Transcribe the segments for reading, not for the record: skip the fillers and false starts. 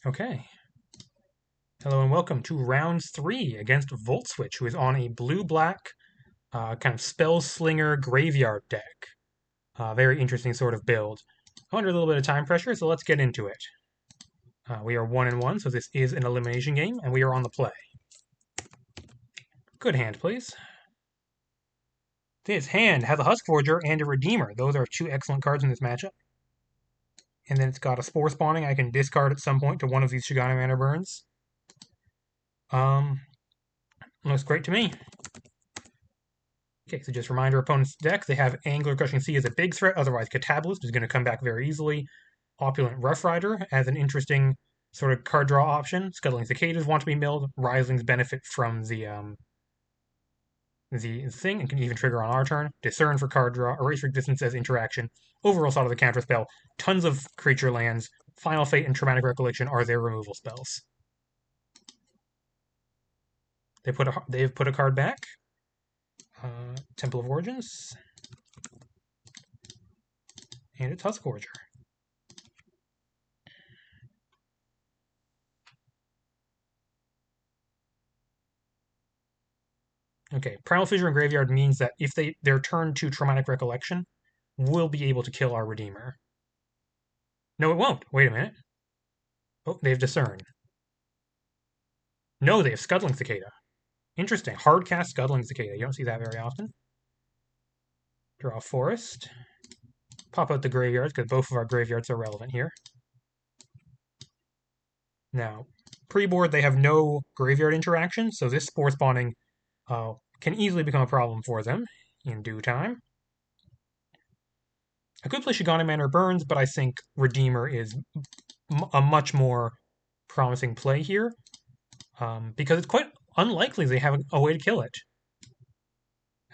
Okay. Hello and welcome to round 3 against Voltswitch, who is on a blue-black kind of spell slinger graveyard deck. Very interesting sort of build. I'm under a little bit of time pressure, so let's get into it. We are 1-1, so this is an elimination game, and we are on the play. Good hand, please. This hand has a Husk Forger and a Redeemer. Those are two excellent cards in this matchup. And then it's got a Spore spawning I can discard at some point to one of these Shigana Mana Burns. Looks great to me. Okay, so just reminder opponent's deck, they have Angler Crushing Sea as a big threat, otherwise Catabolist is going to come back very easily. Opulent Rough Rider as an interesting sort of card draw option. Scuttling Cicadas want to be milled. Rislings benefit from the thing and can even trigger on our turn. Discern for card draw. Erase Resistance as interaction. Overall side of the counter spell. Tons of creature lands. Final Fate and Traumatic Recollection are their removal spells. They've put a card back. Temple of Origins. And it's Husk Forger. Okay, Primal Fissure in Graveyard means that if their turn to Traumatic Recollection, we'll be able to kill our Redeemer. No, it won't. Wait a minute. Oh, they have Discern. No, they have Scuttling Cicada. Interesting. Hard cast Scuttling Cicada. You don't see that very often. Draw a Forest. Pop out the graveyards, because both of our graveyards are relevant here. Now, pre-board, they have no graveyard interaction, so this Spore spawning can easily become a problem for them in due time. I could play Shigana Manor Burns, but I think Redeemer is a much more promising play here, because it's quite unlikely they have a way to kill it.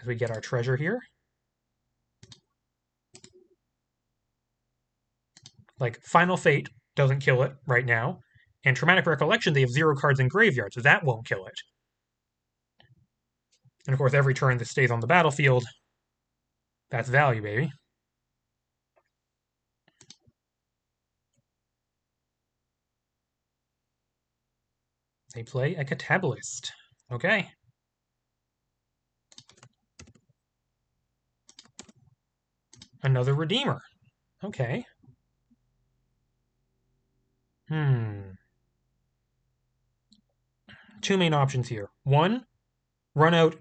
As we get our treasure here. Like, Final Fate doesn't kill it right now, and Traumatic Recollection, they have 0 cards in graveyard, so that won't kill it. And of course, every turn that stays on the battlefield, that's value, baby. They play a Catabolist. Okay. Another Redeemer. Okay. Two main options here. One, run out.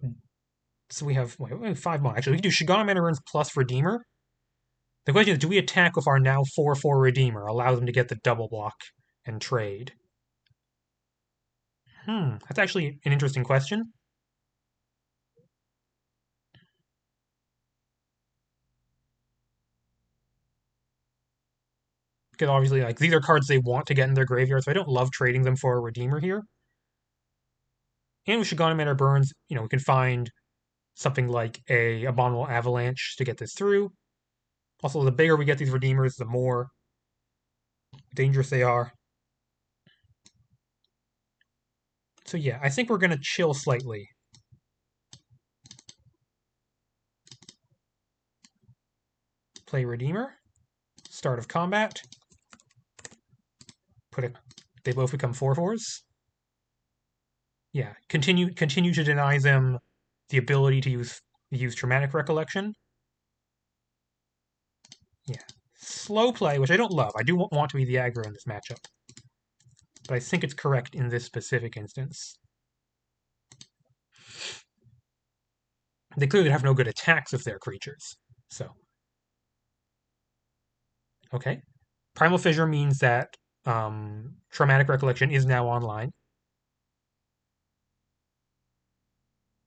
So we have 5 more. Actually, we can do Shigana Mana Burns plus Redeemer. The question is, do we attack with our now 4/4 Redeemer? Allow them to get the double block and trade. That's actually an interesting question. Because obviously, like, these are cards they want to get in their graveyard, so I don't love trading them for a Redeemer here. And with Shigana Mana Burns, we can find something like a Abominable Avalanche to get this through. Also, the bigger we get these Redeemers, the more dangerous they are. So yeah, I think we're going to chill slightly. Play Redeemer. Start of combat. They both become 4/4s. Yeah, continue to deny them the ability to use Traumatic Recollection. Yeah, slow play, which I don't love. I do want to be the aggro in this matchup, but I think it's correct in this specific instance. They clearly have no good attacks with their creatures, so. Okay. Primal Fissure means that Traumatic Recollection is now online.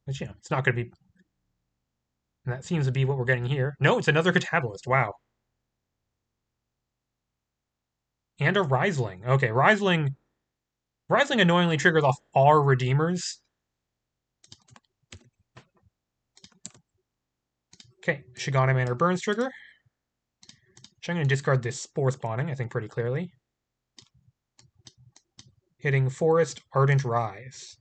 Which, it's not going to be... And that seems to be what we're getting here. No, it's another Catabolist. Wow. And a Risling. Okay, Risling annoyingly triggers off our Redeemers. Okay, Shigana Manor Burns trigger. Which I'm going to discard this Spore spawning, I think, pretty clearly. Hitting Forest Ardent Rise.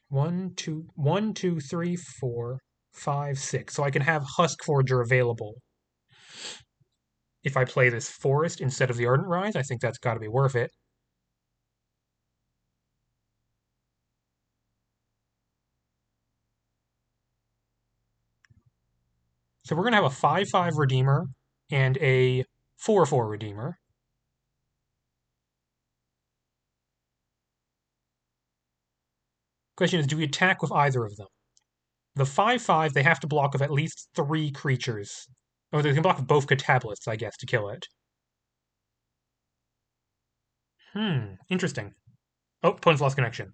1, 2, 3, 4, 5, 6. So I can have Husk Forger available if I play this Forest instead of the Ardent Rise, I think that's got to be worth it. So we're going to have a 5/5 Redeemer and a 4/4 Redeemer. Question is, do we attack with either of them? The 5/5, they have to block with at least 3 creatures. Oh, they can block with both Catabolists, I guess, to kill it. Interesting. Oh, opponent's lost connection.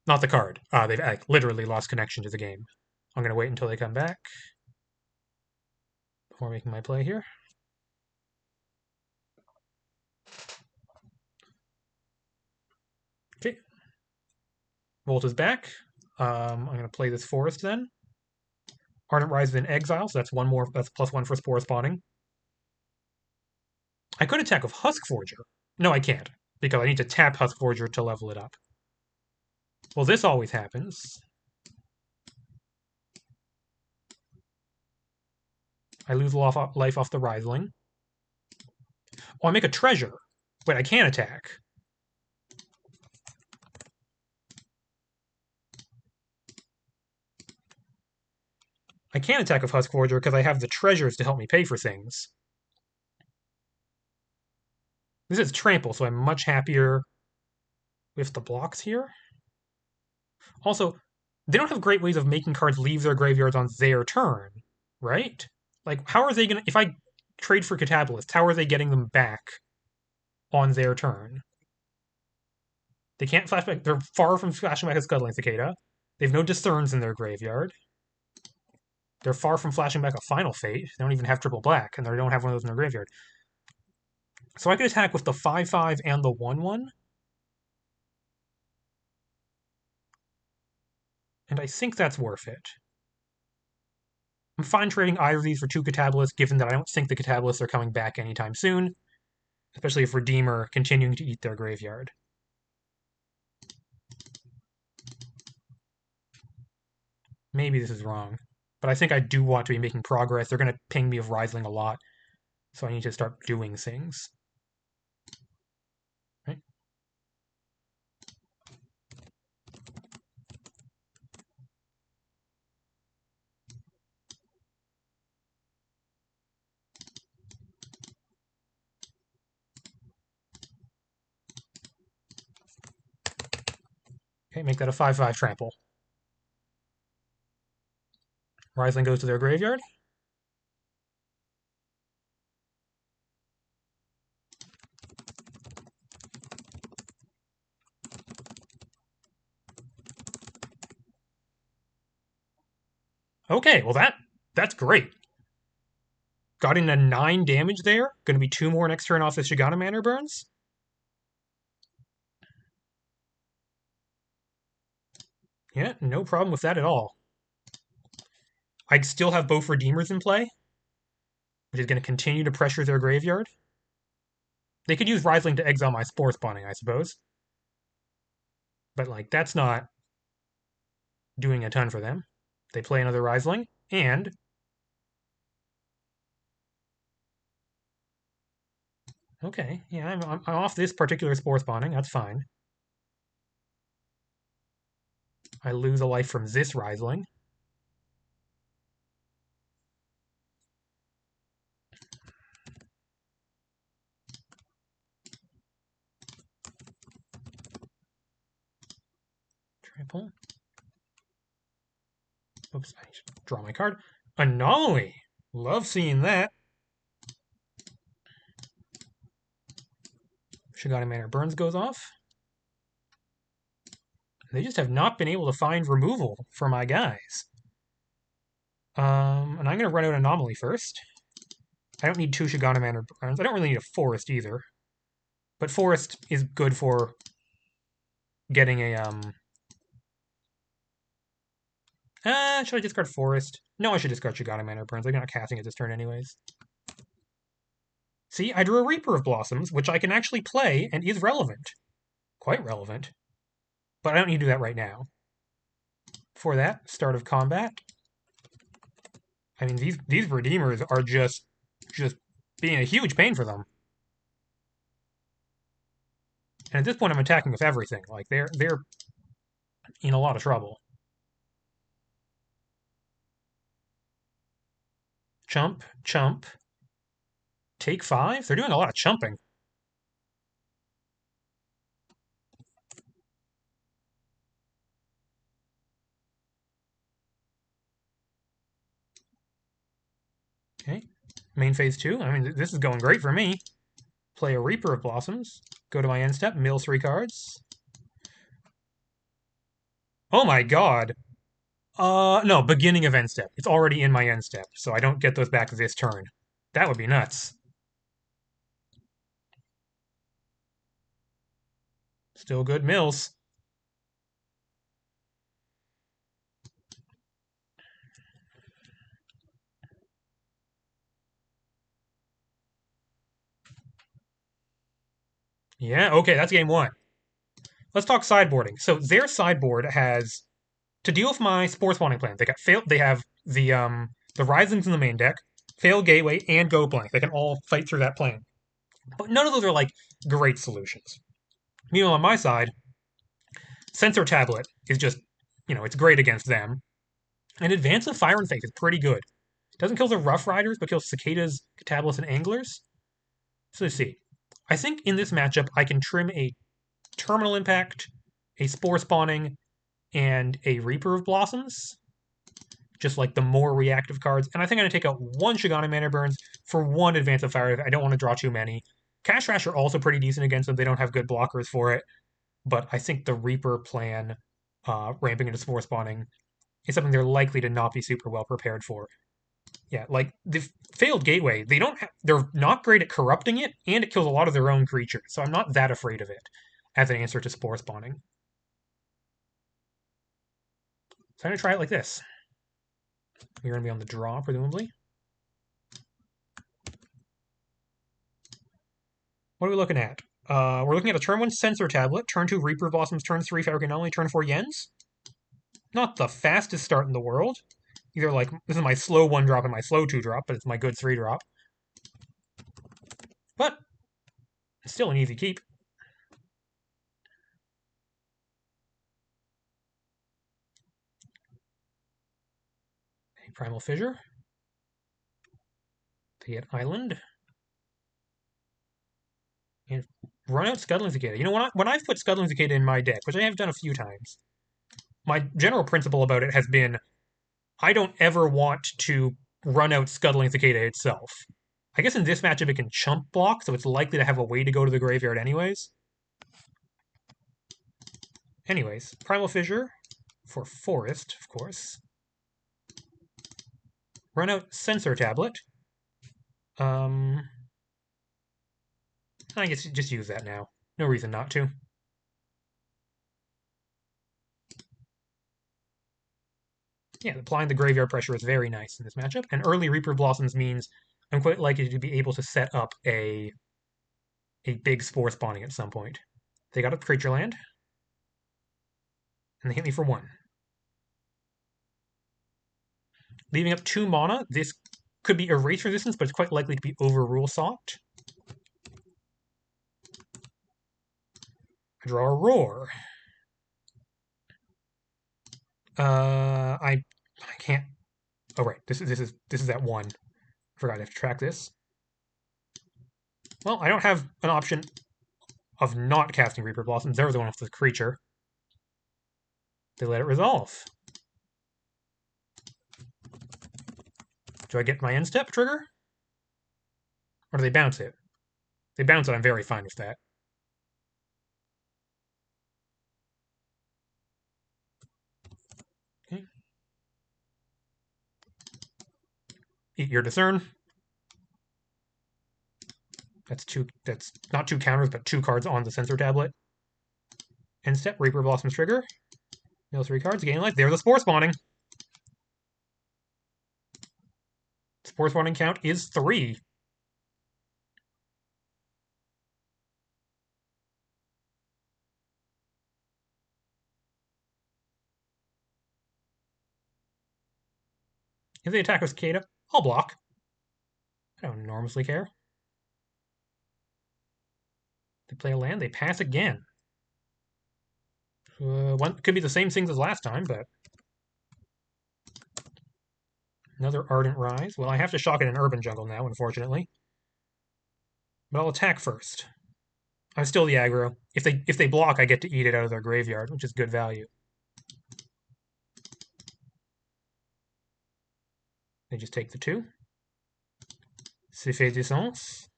Not the card. They've literally lost connection to the game. I'm going to wait until they come back before making my play here. Okay. Volt is back. I'm going to play this Forest then. Ardent Rise is in exile, so that's one more. That's +1 for Spore spawning. I could attack with Husk Forger. No, I can't, because I need to tap Husk Forger to level it up. Well, this always happens. I lose life off the Riseling. Oh, I make a treasure. Wait, I can attack. I can attack with Husk Forger because I have the treasures to help me pay for things. This is Trample, so I'm much happier with the blocks here. Also, they don't have great ways of making cards leave their graveyards on their turn, right? Like, how are they going to... If I trade for Catabolists, how are they getting them back on their turn? They can't flashback. They're far from flashing back a Scuttling Cicada. They have no Discerns in their graveyard. They're far from flashing back a Final Fate. They don't even have triple black, and they don't have one of those in their graveyard. So I could attack with the 5/5 and the 1/1. And I think that's worth it. I'm fine trading either of these for 2 Catabolists, given that I don't think the Catabolists are coming back anytime soon, especially if Redeemer continuing to eat their graveyard. Maybe this is wrong, but I think I do want to be making progress. They're going to ping me with Riseling a lot, so I need to start doing things. Right? Okay, make that a 5/5 trample. Riseling goes to their graveyard. Okay, well that's great. Got in a 9 damage there. Going to be 2 more next turn off the Shigana Manor Burns. Yeah, no problem with that at all. I still have both Redeemers in play, which is going to continue to pressure their graveyard. They could use Riseling to exile my Spore spawning, I suppose. But, like, that's not doing a ton for them. They play another Riseling, and... Okay, yeah, I'm off this particular Spore spawning, that's fine. I lose a life from this Riseling. Trample. Oops, I should draw my card. Anomaly! Love seeing that. Shigana Manor Burns goes off. They just have not been able to find removal for my guys. And I'm going to run out Anomaly first. I don't need 2 Shigana Manor Burns. I don't really need a Forest either. But Forest is good for getting a... should I discard Forest? No, I should discard Shigana Manor Burns. I'm not casting it this turn anyways. See, I drew a Reaper of Blossoms, which I can actually play and is relevant. Quite relevant. But I don't need to do that right now. For that, start of combat. I mean, these Redeemers are just being a huge pain for them. And at this point, I'm attacking with everything. Like they're in a lot of trouble. Chump, chump. Take 5? They're doing a lot of chumping. Okay. Main phase 2. I mean, this is going great for me. Play a Reaper of Blossoms. Go to my end step, mill 3 cards. Oh my god. No, beginning of end step. It's already in my end step, so I don't get those back this turn. That would be nuts. Still good mills. Yeah, okay, that's game 1. Let's talk sideboarding. So their sideboard has to deal with my Spore spawning plan. They got fail. They have the Risings in the main deck, Fail Gateway, and Go Blank. They can all fight through that plan. But none of those are like great solutions. Meanwhile, on my side, Sensor Tablet is just, it's great against them. And Advance of Fire and Faith is pretty good. Doesn't kill the Rough Riders, but kills Cicadas, Catabolus, and Anglers. So let's see. I think in this matchup, I can trim a Terminal Impact, a Spore Spawning, and a Reaper of Blossoms. Just like the more reactive cards. And I think I'm going to take out one Shigani Mana Burns for one Advance of Fire. I don't want to draw too many. Cash Rash are also pretty decent against them. They don't have good blockers for it. But I think the Reaper plan, ramping into Spore Spawning, is something they're likely to not be super well prepared for. Yeah, like the Failed Gateway, they're not great at corrupting it, and it kills a lot of their own creatures. So I'm not that afraid of it as an answer to Spore Spawning. So I'm going to try it like this. You're going to be on the draw, presumably. What are we looking at? We're looking at a turn 1 Sensor Tablet, turn 2 Reaper Blossoms, turn 3 Fabric Anomaly, turn 4 Yens. Not the fastest start in the world. Either like, this is my slow 1 drop and my slow 2 drop, but it's my good 3 drop. But it's still an easy keep. A Primal Fissure. They get Island. And run out Scuttling Cicada. You know, when I've put Scuttling Cicada in my deck, which I have done a few times, my general principle about it has been I don't ever want to run out Scuttling Cicada itself. I guess in this matchup it can chump block, so it's likely to have a way to go to the graveyard anyways. Anyways, Primal Fissure for Forest, of course. Run out Sensor Tablet. I guess just use that now. No reason not to. Yeah, applying the graveyard pressure is very nice in this matchup. And early Reaper Blossoms means I'm quite likely to be able to set up a big Spore spawning at some point. They got a creature land, and they hit me for 1. Leaving up 2 mana, this could be Erase Resistance, but it's quite likely to be Overrule Sought. I draw a Roar. I can't. Oh right, this is that 1. I forgot I have to track this. Well, I don't have an option of not casting Reaper Blossoms. There was the one with the creature. They let it resolve. Do I get my end step trigger? Or do they bounce it? They bounce it, I'm very fine with that. Okay. Eat your discern. That's not 2 counters, but 2 cards on the Sensor Tablet. End step, Reaper Blossoms trigger. Mill 3 cards, gain life. There's the Spore spawning. Spore spawning count is 3. If they attack with Cicada, I'll block. I don't enormously care. They play a land, they pass again. One could be the same things as last time, but another Ardent Rise. Well, I have to shock it in Urban Jungle now, unfortunately. But I'll attack first. I'm still the aggro. If they block, I get to eat it out of their graveyard, which is good value. They just take the 2. C'est fait du sens.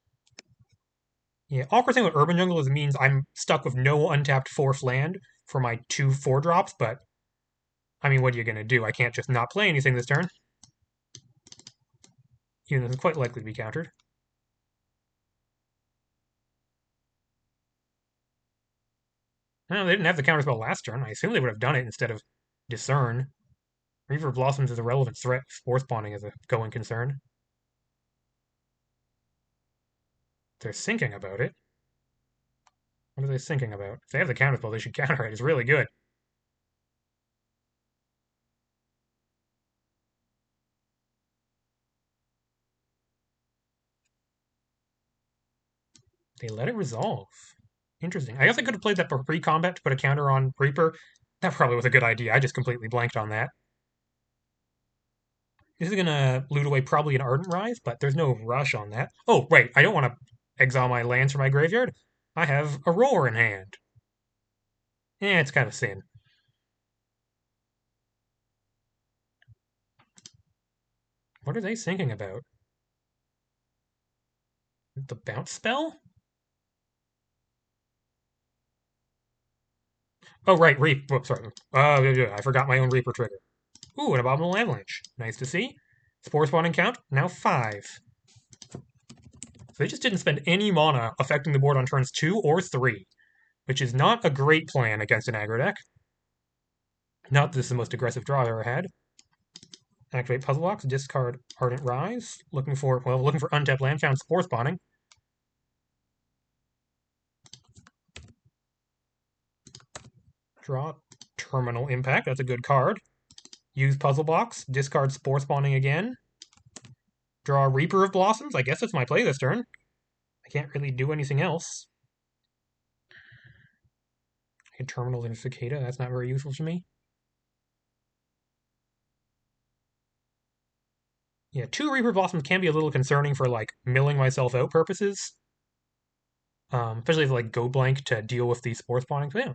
Yeah, awkward thing with Urban Jungle is it means I'm stuck with no untapped 4th land for my 2 4-drops, but I mean, what are you going to do? I can't just not play anything this turn. Even though it's quite likely to be countered. No, they didn't have the counterspell last turn. I assume they would have done it instead of Discern. Reaver Blossoms is a relevant threat. Spore spawning is a going concern. They're thinking about it. What are they thinking about? If they have the counterspell, they should counter it. It's really good. They let it resolve. Interesting. I guess I could have played that for pre-combat to put a counter on Reaper. That probably was a good idea. I just completely blanked on that. This is going to loot away probably an Ardent Rise, but there's no rush on that. Oh, right. I don't want to exile my lands from my graveyard. I have a Roar in hand. It's kind of sin. What are they thinking about? The bounce spell? Oh, right. Whoops, sorry. I forgot my own Reaper trigger. Ooh, an Abominable Avalanche. Nice to see. Spore spawning count, now 5. So they just didn't spend any mana affecting the board on turns 2 or 3, which is not a great plan against an aggro deck. Not that this is the most aggressive draw I've ever had. Activate Puzzle Box, discard Ardent Rise. Looking for untapped land, found Spore spawning. Draw Terminal Impact, that's a good card. Use Puzzle Box, discard Spore spawning again. Draw Reaper of Blossoms, I guess that's my play this turn. I can't really do anything else. I can Terminal into Cicada, that's not very useful to me. Yeah, 2 Reaper Blossoms can be a little concerning for, like, milling myself out purposes. Especially if, like, go blank to deal with the Spore spawning. But, yeah.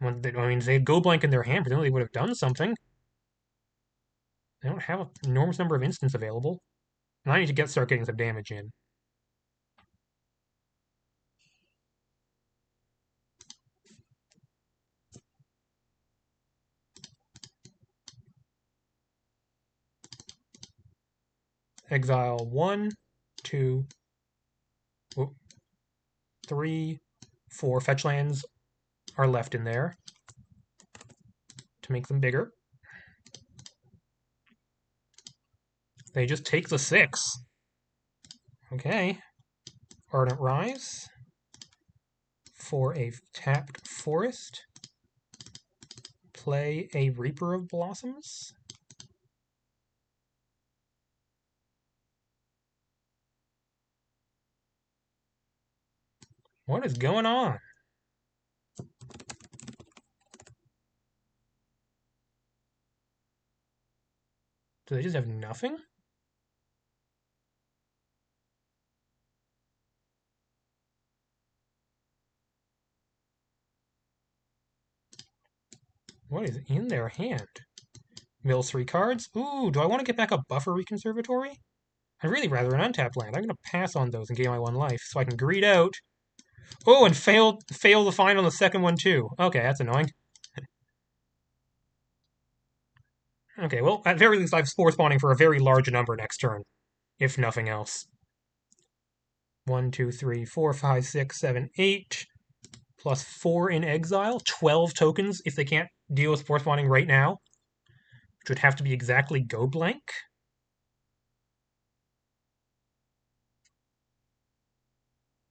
I mean, if they had go blank in their hand, presumably they would have done something. They don't have an enormous number of instants available. And I need to start getting some damage in. Exile 1, 2, 3, 4 fetch lands are left in there to make them bigger. They just take the 6. Okay. Ardent Rise for a tapped forest. Play a Reaper of Blossoms. What is going on? Do they just have nothing? What is in their hand? Mills 3 cards. Ooh, do I want to get back a Buffery Conservatory? I'd really rather an untapped land. I'm going to pass on those and gain my 1 life so I can greed out. Oh, and fail to find on the second one too. Okay, that's annoying. Okay, well, at very least I have Spore spawning for a very large number next turn, if nothing else. 1, 2, 3, 4, 5, 6, 7, 8, plus 4 in exile. 12 tokens if they can't deal with Spore spawning right now, which would have to be exactly go blank.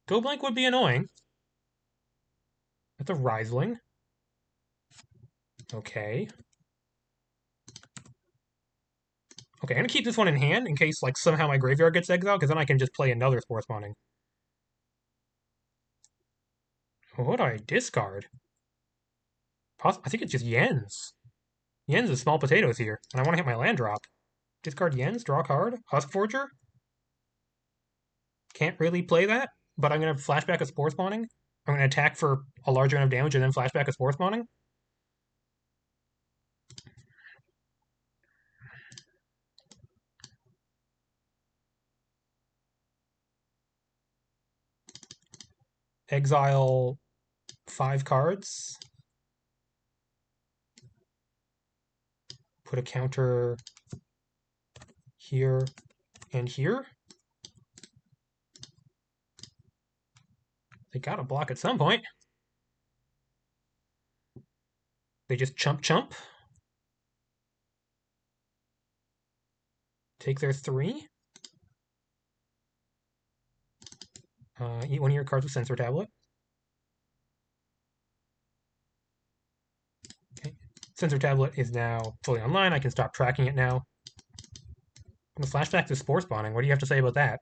Go blank would be annoying. That's a Riseling. Okay. Okay, I'm gonna keep this one in hand in case, like, somehow my graveyard gets exiled, because then I can just play another Spore Spawning. What do I discard? I think it's just Yens. Yens is small potatoes here, and I want to hit my land drop. Discard Yens, draw a card. Husk Forger? Can't really play that, but I'm going to flashback a Spore Spawning. I'm going to attack for a large amount of damage and then flashback a Spore Spawning. Exile 5 cards. Put a counter here and here. They gotta block at some point. They just chump chump. Take their 3. Eat one of your cards with Sensor Tablet. Okay. Sensor Tablet is now fully online. I can stop tracking it now. I'm going to flashback to Spore Spawning. What do you have to say about that?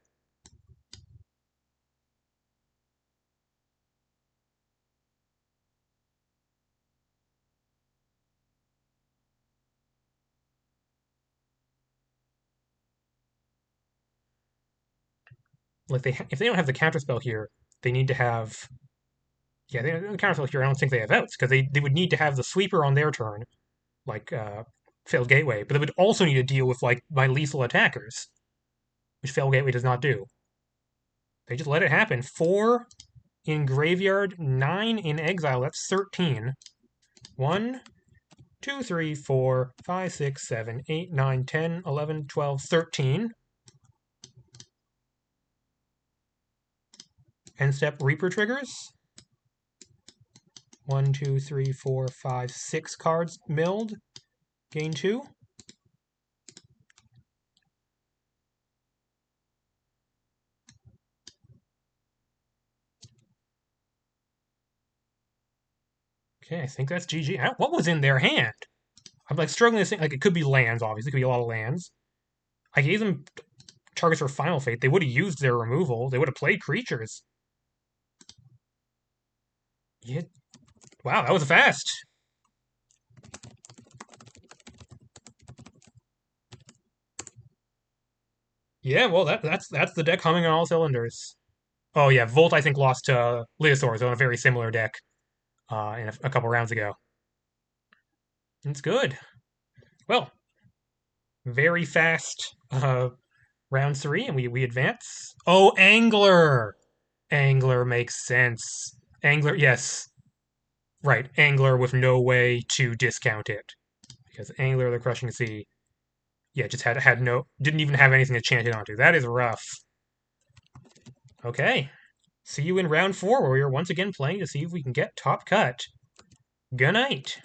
Like if they don't have the counterspell here, they need to have. Yeah, they don't have the counterspell here. I don't think they have outs because they would need to have the sweeper on their turn, like Failed Gateway, but they would also need to deal with like my lethal attackers, which Failed Gateway does not do. They just let it happen. 4 in graveyard, 9 in exile. That's 13. 1, 2, 3, 4, 5, 6, 7, 8, 9, 10, 11, 12, 13. End step Reaper triggers. 1, 2, 3, 4, 5, 6 cards milled. Gain 2. Okay, I think that's GG. What was in their hand? I'm like struggling to think. Like it could be lands, obviously. It could be a lot of lands. I gave them targets for Final Fate. They would have used their removal. They would have played creatures. Yeah. Wow, that was fast. Yeah, well, that's the deck humming on all cylinders. Oh yeah, Volt I think lost to Leosaurus on a very similar deck in a couple rounds ago. It's good. Well, very fast round 3, and we advance. Oh, Angler. Angler makes sense. Angler, yes, right. Angler with no way to discount it because Angler the Crushing Sea, yeah, just had no, didn't even have anything to chant it onto. That is rough. Okay. See you in round 4, where we are once again playing to see if we can get top cut. Good night.